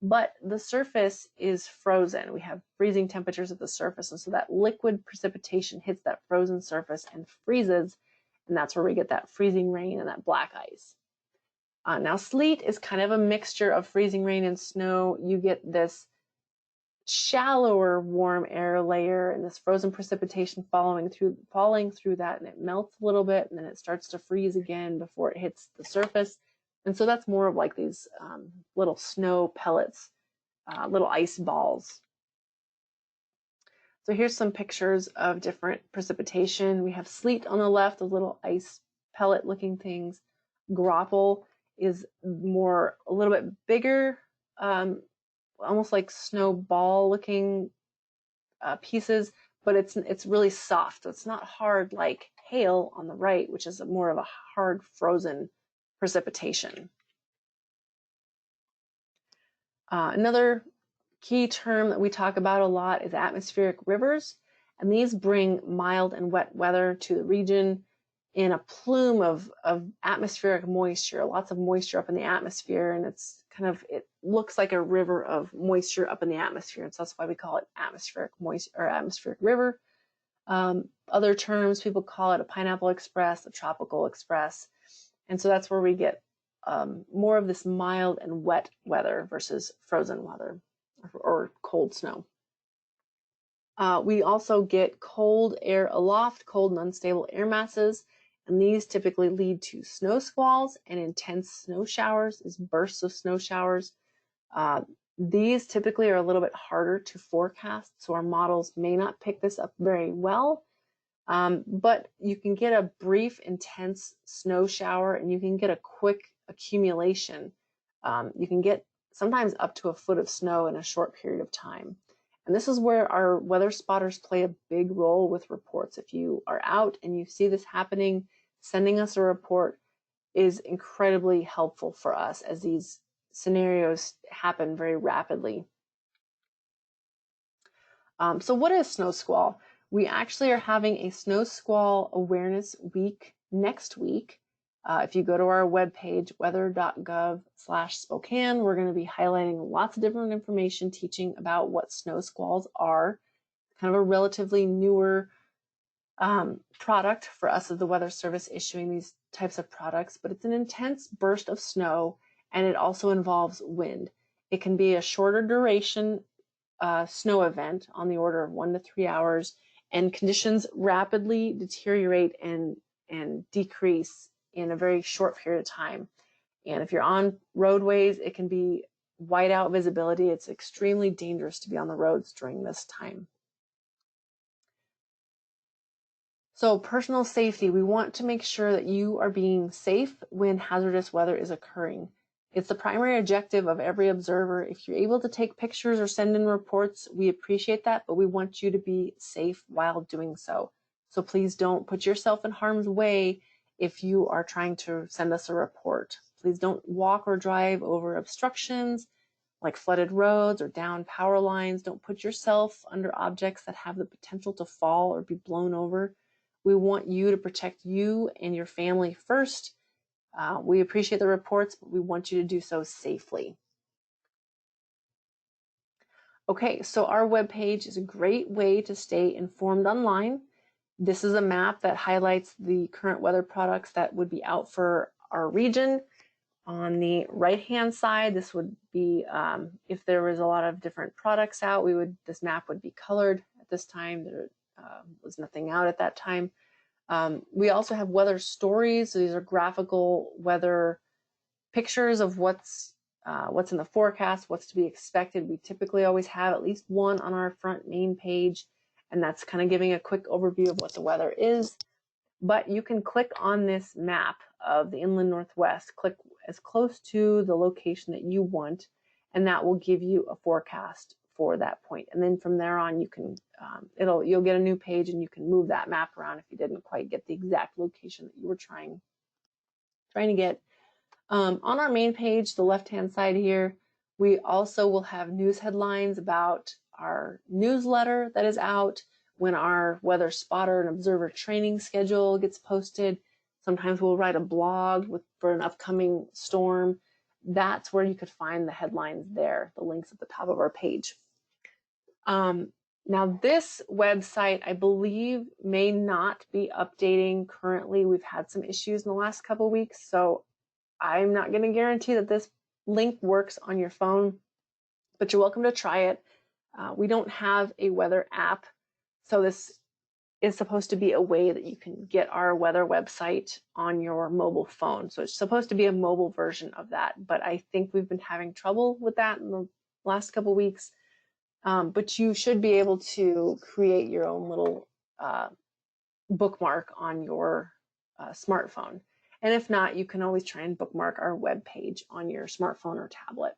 but the surface is frozen. We have freezing temperatures at the surface, and so that liquid precipitation hits that frozen surface and freezes, and that's where we get that freezing rain and that black ice. Now sleet is kind of a mixture of freezing rain and snow. You get this shallower warm air layer and this frozen precipitation falling through that, and it melts a little bit and then it starts to freeze again before it hits the surface. And so that's more of like these little snow pellets, little ice balls. So here's some pictures of different precipitation. We have sleet on the left, the little ice pellet looking things. Graupel is a little bit bigger, almost like snowball looking pieces, but it's really soft. So it's not hard like hail on the right, which is more of a hard frozen precipitation. Another key term that we talk about a lot is atmospheric rivers, and these bring mild and wet weather to the region in a plume of atmospheric moisture, lots of moisture up in the atmosphere, and it looks like a river of moisture up in the atmosphere, and so that's why we call it atmospheric river. Other terms, people call it a pineapple express, a tropical express, and so that's where we get more of this mild and wet weather versus frozen weather or cold snow. We also get cold air aloft, cold and unstable air masses, and these typically lead to snow squalls and intense snow showers, these bursts of snow showers. These typically are a little bit harder to forecast, so our models may not pick this up very well, but you can get a brief, intense snow shower and you can get a quick accumulation. You can get sometimes up to a foot of snow in a short period of time. And this is where our weather spotters play a big role with reports. If you are out and you see this happening, sending us a report is incredibly helpful for us as these scenarios happen very rapidly. So what is snow squall? We actually are having a snow squall awareness week next week. If you go to our webpage, weather.gov/Spokane, we're going to be highlighting lots of different information, teaching about what snow squalls are, kind of a relatively newer product for us as the Weather Service issuing these types of products, but it's an intense burst of snow, and it also involves wind. It can be a shorter duration snow event on the order of 1 to 3 hours, and conditions rapidly deteriorate and decrease in a very short period of time. And if you're on roadways, it can be whiteout visibility. It's extremely dangerous to be on the roads during this time. So personal safety, we want to make sure that you are being safe when hazardous weather is occurring. It's the primary objective of every observer. If you're able to take pictures or send in reports, we appreciate that, but we want you to be safe while doing so. So please don't put yourself in harm's way if you are trying to send us a report. Please don't walk or drive over obstructions like flooded roads or down power lines. Don't put yourself under objects that have the potential to fall or be blown over. We want you to protect you and your family first. We appreciate the reports, but we want you to do so safely. Okay, so our webpage is a great way to stay informed online. This is a map that highlights the current weather products that would be out for our region. On the right-hand side, this would be if there was a lot of different products out, this map would be colored. At this time, there was nothing out at that time. We also have weather stories. So these are graphical weather pictures of what's in the forecast, what's to be expected. We typically always have at least one on our front main page, and that's kind of giving a quick overview of what the weather is. But you can click on this map of the inland Northwest, click as close to the location that you want, and that will give you a forecast for that point. And then from there on, you can you'll get a new page and you can move that map around if you didn't quite get the exact location that you were trying to get. On our main page, the left-hand side here, we also will have news headlines about our newsletter that is out, when our weather spotter and observer training schedule gets posted. Sometimes we'll write a blog for an upcoming storm. That's where you could find the headlines there, the links at the top of our page. Now this website, I believe, may not be updating currently. We've had some issues in the last couple of weeks, so I'm not going to guarantee that this link works on your phone, but you're welcome to try it. We don't have a weather app, so this is supposed to be a way that you can get our weather website on your mobile phone. So it's supposed to be a mobile version of that, but I think we've been having trouble with that in the last couple of weeks. But you should be able to create your own little bookmark on your smartphone. And if not, you can always try and bookmark our web page on your smartphone or tablet.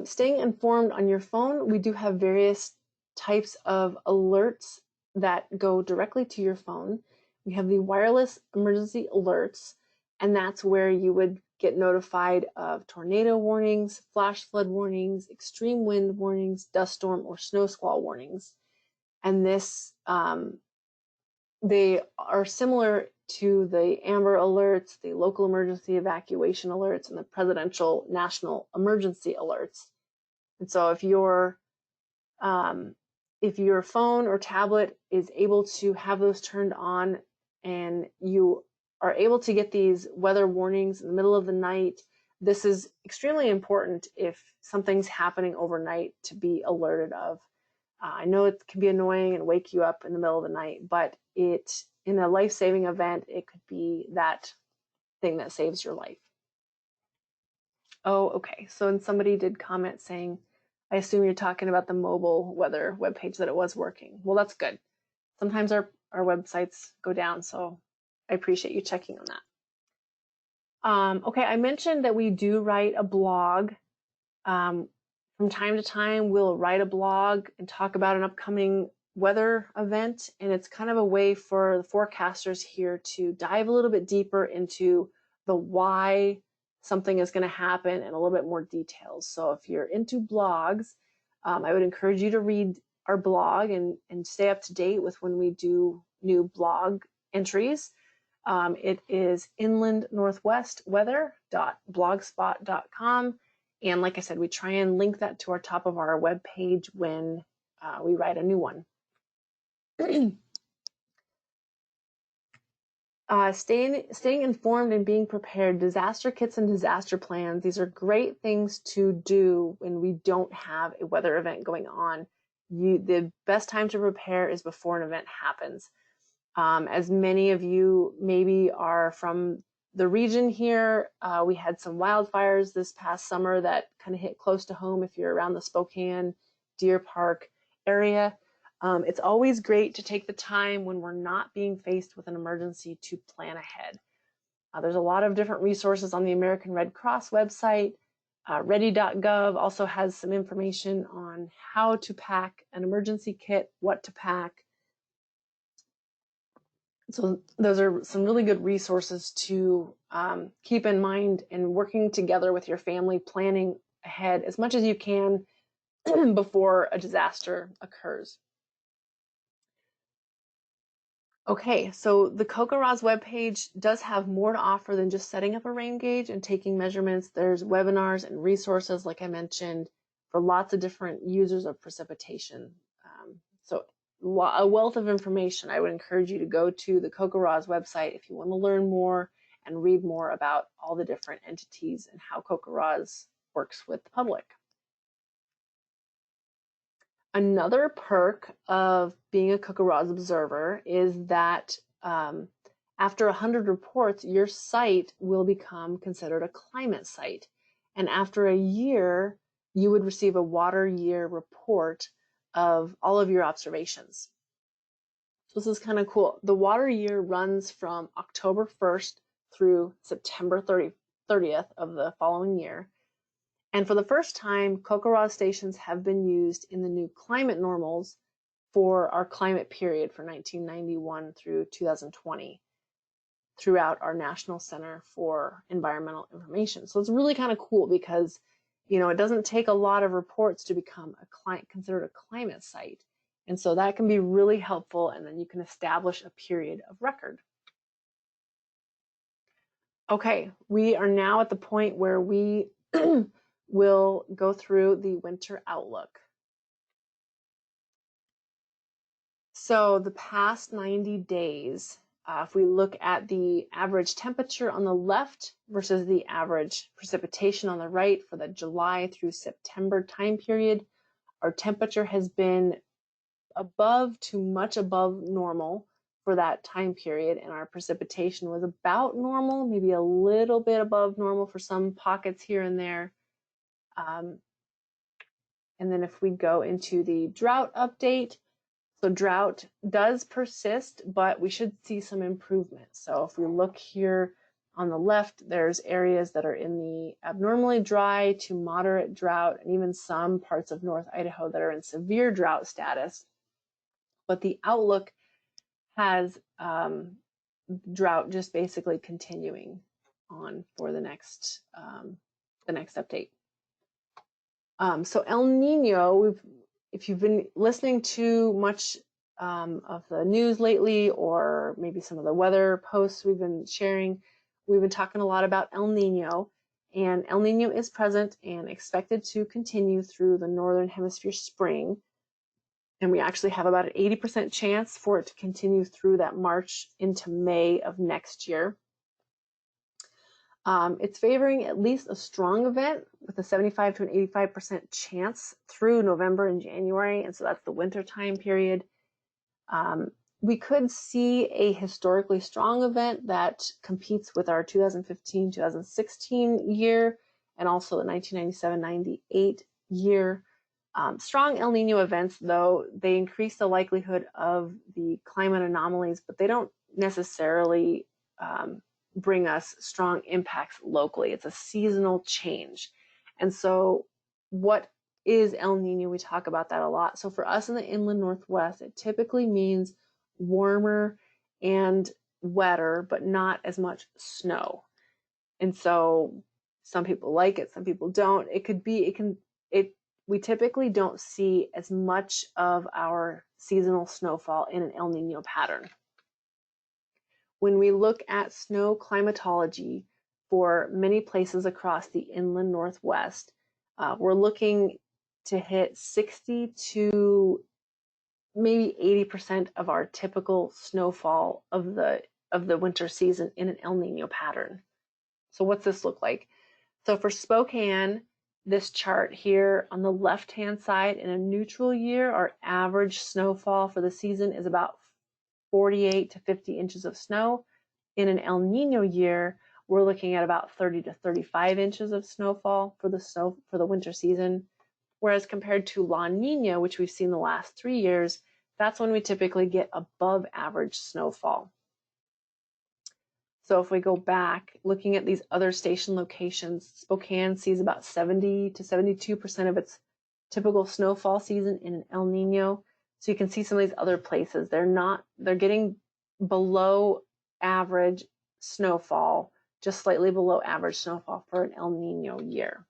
Staying informed on your phone, we do have various types of alerts that go directly to your phone. We have the wireless emergency alerts, and that's where you would get notified of tornado warnings, flash flood warnings, extreme wind warnings, dust storm or snow squall warnings. And this, they are similar to the Amber alerts, the local emergency evacuation alerts, and the presidential national emergency alerts. And so if your phone or tablet is able to have those turned on and you are able to get these weather warnings in the middle of the night, this is extremely important if something's happening overnight to be alerted of. I know it can be annoying and wake you up in the middle of the night, but in a life-saving event, it could be that thing that saves your life. Oh, okay. So, and somebody did comment saying, I assume you're talking about the mobile weather webpage, that it was working. Well, that's good. Sometimes our websites go down, so I appreciate you checking on that. Okay, I mentioned that we do write a blog. From time to time, we'll write a blog and talk about an upcoming weather event, and it's kind of a way for the forecasters here to dive a little bit deeper into the why something is going to happen and a little bit more details. So if you're into blogs, I would encourage you to read our blog and stay up to date with when we do new blog entries. It is inlandnorthwestweather.blogspot.com. And like I said, we try and link that to our top of our web page when we write a new one. Staying informed and being prepared, disaster kits and disaster plans. These are great things to do when we don't have a weather event going on. The best time to prepare is before an event happens. As many of you maybe are from the region here, we had some wildfires this past summer that kind of hit close to home if you're around the Spokane, Deer Park area. It's always great to take the time when we're not being faced with an emergency to plan ahead. There's a lot of different resources on the American Red Cross website. Ready.gov also has some information on how to pack an emergency kit, what to pack. So those are some really good resources to keep in mind, and working together with your family, planning ahead as much as you can before a disaster occurs. Okay, so the CocoRa's webpage does have more to offer than just setting up a rain gauge and taking measurements. There's webinars and resources, like I mentioned, for lots of different users of precipitation. So a wealth of information. I would encourage you to go to the CocoRa's website if you want to learn more and read more about all the different entities and how CocoRa's works with the public. Another perk of being a CocoRa's observer is that after 100 reports, your site will become considered a climate site. And after a year, you would receive a water year report of all of your observations. So this is kind of cool. The water year runs from October 1st through September 30th of the following year. And for the first time, CocoRa's stations have been used in the new climate normals for our climate period for 1991 through 2020 throughout our National Center for Environmental Information. So it's really kind of cool because, you know, it doesn't take a lot of reports to become considered a climate site. And so that can be really helpful, and then you can establish a period of record. Okay, we are now at the point where we will go through the winter outlook. So the past 90 days, if we look at the average temperature on the left versus the average precipitation on the right for the July through September time period, our temperature has been above to much above normal for that time period, and our precipitation was about normal, maybe a little bit above normal for some pockets here and there. And then if we go into the drought update, so drought does persist, but we should see some improvement. So if we look here on the left, there's areas that are in the abnormally dry to moderate drought, and even some parts of North Idaho that are in severe drought status. But the outlook has drought just basically continuing on for the next update. So El Nino, if you've been listening to much of the news lately, or maybe some of the weather posts we've been sharing, we've been talking a lot about El Nino, and El Nino is present and expected to continue through the Northern Hemisphere spring. And we actually have about an 80% chance for it to continue through that March into May of next year. It's favoring at least a strong event with a 75 to an 85% chance through November and January, and so that's the winter time period. We could see a historically strong event that competes with our 2015-2016 year and also the 1997-98 year. Strong El Nino events, though, they increase the likelihood of the climate anomalies, but they don't necessarily bring us strong impacts locally. It's a seasonal change. And so what is El Nino? We talk about that a lot. So for us in the inland Northwest, it typically means warmer and wetter, but not as much snow. And so some people like it, some people don't. We typically don't see as much of our seasonal snowfall in an El Nino pattern. When we look at snow climatology for many places across the inland Northwest, we're looking to hit 60 to maybe 80% of our typical snowfall of of the winter season in an El Nino pattern. So what's this look like? So for Spokane, this chart here on the left-hand side, in a neutral year, our average snowfall for the season is about 48 to 50 inches of snow. In an El Nino year, we're looking at about 30 to 35 inches of snowfall for the winter season. Whereas compared to La Nina, which we've seen the last 3 years, that's when we typically get above average snowfall. So if we go back, looking at these other station locations, Spokane sees about 70 to 72% of its typical snowfall season in an El Nino. So you can see some of these other places. They're getting below average snowfall, just slightly below average snowfall for an El Nino year.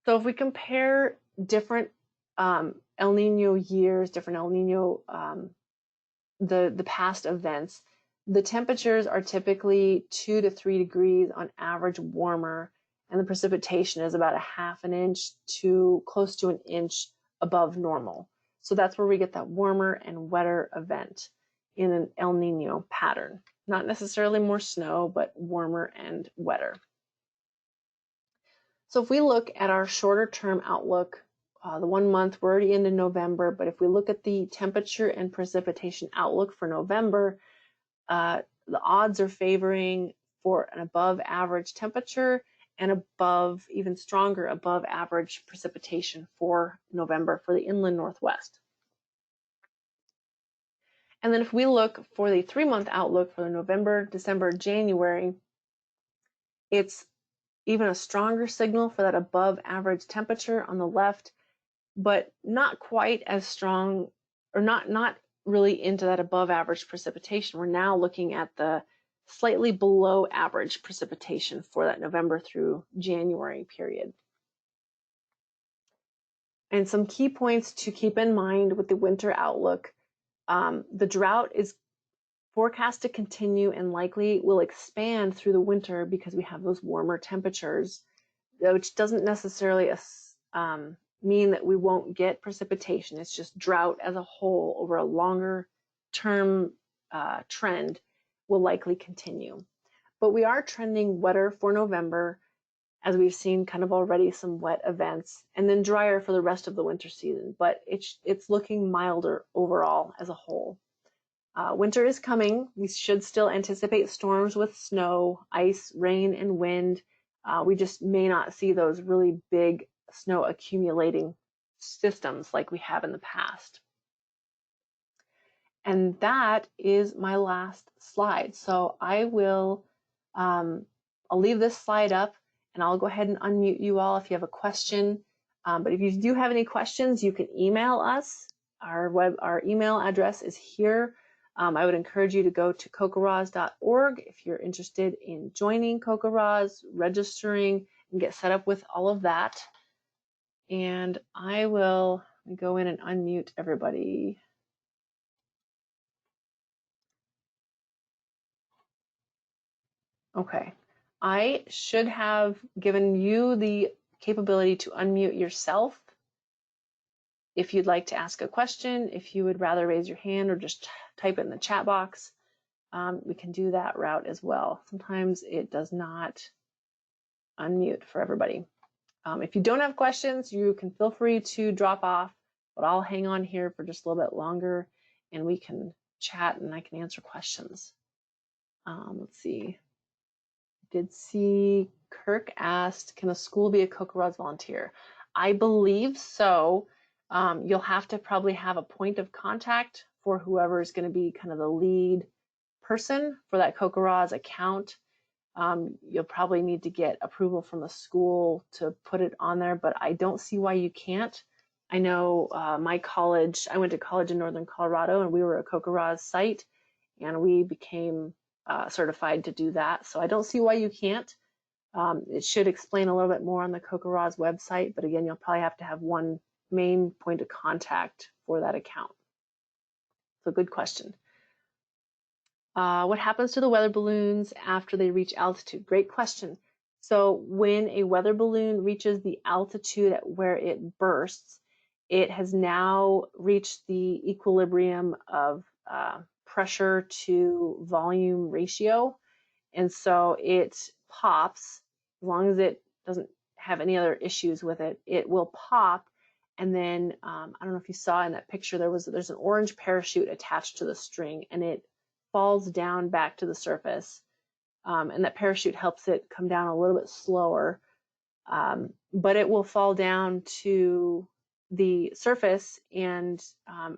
So if we compare different El Nino years, different El Nino, the past events, the temperatures are typically 2 to 3 degrees on average warmer, and the precipitation is about a half an inch to close to an inch above normal. So that's where we get that warmer and wetter event in an El Nino pattern. Not necessarily more snow, but warmer and wetter. So if we look at our shorter term outlook, the 1 month, we're already into November, but if we look at the temperature and precipitation outlook for November, the odds are favoring for an above average temperature and above, even stronger above average precipitation for November for the inland Northwest. And then if we look for the 3-month outlook for November, December, January, it's even a stronger signal for that above average temperature on the left, but not quite as strong, or not really into that above average precipitation. We're now looking at the slightly below average precipitation for that November through January period. And some key points to keep in mind with the winter outlook. The drought is forecast to continue and likely will expand through the winter because we have those warmer temperatures, which doesn't necessarily mean that we won't get precipitation. It's just drought as a whole over a longer term trend will likely continue. But we are trending wetter for November, as we've seen kind of already some wet events, and then drier for the rest of the winter season. But it's looking milder overall as a whole. Winter is coming. We should still anticipate storms with snow, ice, rain, and wind. We just may not see those really big snow accumulating systems like we have in the past. And that is my last slide. So I'll leave this slide up and I'll go ahead and unmute you all if you have a question. But if you do have any questions, you can email us. Our email address is here. I would encourage you to go to kokoraz.org if you're interested in joining Kokoraz, registering, and get set up with all of that. And I will go in and unmute everybody. Okay, I should have given you the capability to unmute yourself if you'd like to ask a question. If you would rather raise your hand or just type it in the chat box, we can do that route as well. Sometimes it does not unmute for everybody. If you don't have questions, you can feel free to drop off, but I'll hang on here for just a little bit longer and we can chat and I can answer questions. Let's see. I did see Kirk asked, can a school be a Kokoraz volunteer? I believe so. You'll have to probably have a point of contact for whoever is going to be kind of the lead person for that Kokoraz account. You'll probably need to get approval from the school to put it on there, but I don't see why you can't. I know my college, I went to college in Northern Colorado and we were a Kokoraz site and we became certified to do that. So I don't see why you can't. It should explain a little bit more on the Kokoraz website, but again, you'll probably have to have one main point of contact for that account. So good question. What happens to the weather balloons after they reach altitude? Great question. So when a weather balloon reaches the altitude at where it bursts, it has now reached the equilibrium of pressure to volume ratio. And so it pops, as long as it doesn't have any other issues with it, it will pop. And then I don't know if you saw in that picture, there's an orange parachute attached to the string, and it falls down back to the surface. And that parachute helps it come down a little bit slower. But it will fall down to the surface, and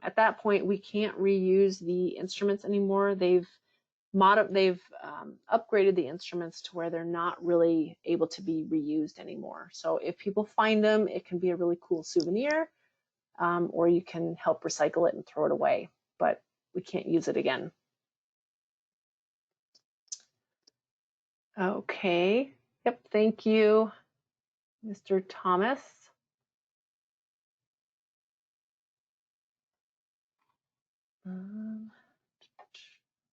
at that point we can't reuse the instruments anymore. They've upgraded the instruments to where they're not really able to be reused anymore. So if people find them, it can be a really cool souvenir, or you can help recycle it and throw it away, but we can't use it again. Okay, yep, thank you, Mr. Thomas. I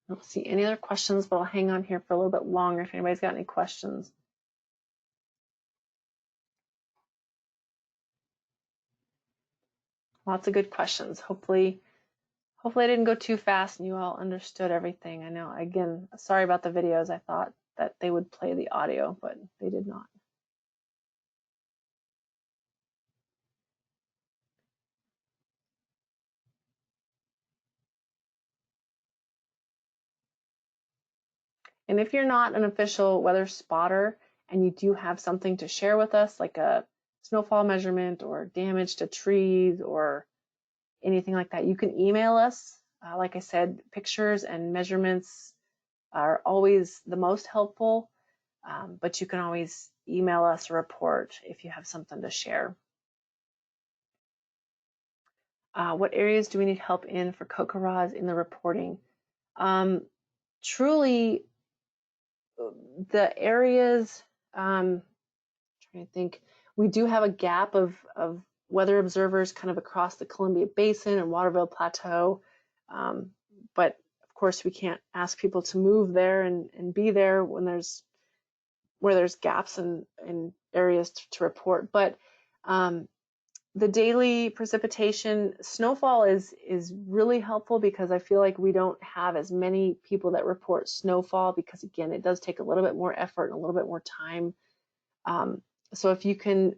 don't see any other questions, but I'll hang on here for a little bit longer if anybody's got any questions. Lots of good questions. Hopefully I didn't go too fast and you all understood everything. I know, again, sorry about the videos. I thought that they would play the audio, but they did not. And if you're not an official weather spotter and you do have something to share with us, like a snowfall measurement or damage to trees or anything like that, you can email us. Like I said, pictures and measurements are always the most helpful, but you can always email us a report if you have something to share. What areas do we need help in for cocoa rods in the reporting? Truly, the areas, trying to think, we do have a gap of weather observers kind of across the Columbia Basin and Waterville Plateau, but of course we can't ask people to move there and be there when where there's gaps and areas to report. But the daily precipitation, snowfall is really helpful because I feel like we don't have as many people that report snowfall because, again, it does take a little bit more effort and a little bit more time. So if you can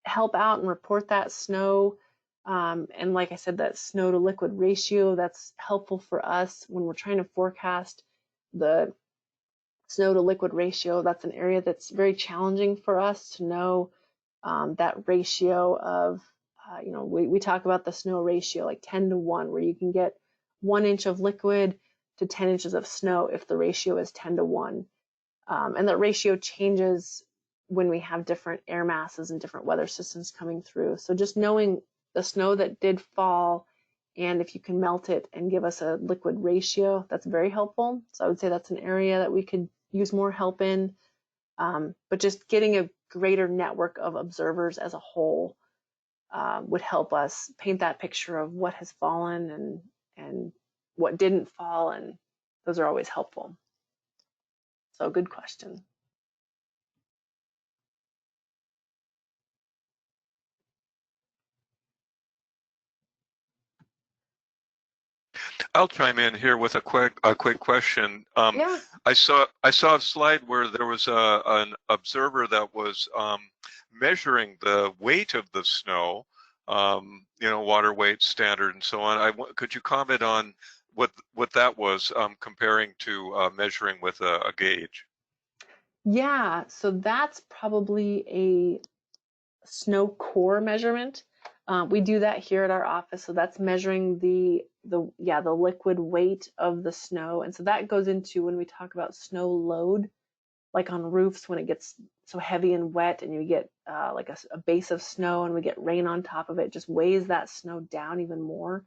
help out and report that snow, and like I said, that snow to liquid ratio, that's helpful for us when we're trying to forecast the snow to liquid ratio. That's an area that's very challenging for us to know. That ratio of, we talk about the snow ratio, like 10 to 1, where you can get 1 inch of liquid to 10 inches of snow if the ratio is 10 to 1. And that ratio changes when we have different air masses and different weather systems coming through. So just knowing the snow that did fall, and if you can melt it and give us a liquid ratio, that's very helpful. So I would say that's an area that we could use more help in. But just getting a greater network of observers as a whole would help us paint that picture of what has fallen and what didn't fall, and those are always helpful. So good question. I'll chime in here with a quick question. Yeah. I saw a slide where there was an observer that was measuring the weight of the snow, water weight standard and so on. Could you comment on what that was comparing to measuring with a gauge? Yeah, so that's probably a snow core measurement. We do that here at our office, so that's measuring the liquid weight of the snow, and so that goes into when we talk about snow load, like on roofs when it gets so heavy and wet, and you get like a base of snow, and we get rain on top of it, just weighs that snow down even more.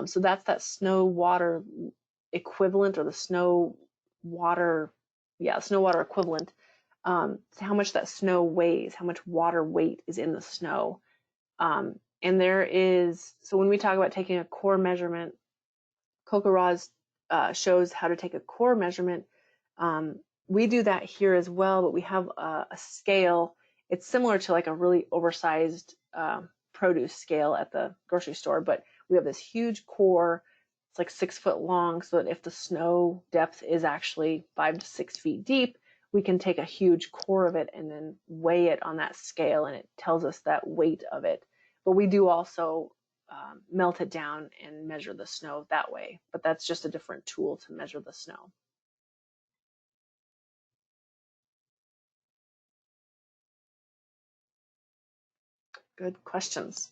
So that's that snow water equivalent, or the snow water equivalent. So how much that snow weighs, how much water weight is in the snow. And there is, so when we talk about taking a core measurement, CocoRaws shows how to take a core measurement. We do that here as well, but we have a scale. It's similar to like a really oversized produce scale at the grocery store, but we have this huge core, It's like 6 foot long, so that if the snow depth is actually 5 to 6 feet deep, we can take a huge core of it and then weigh it on that scale, and it tells us that weight of it. But we do also melt it down and measure the snow that way, but that's just a different tool to measure the snow. Good questions.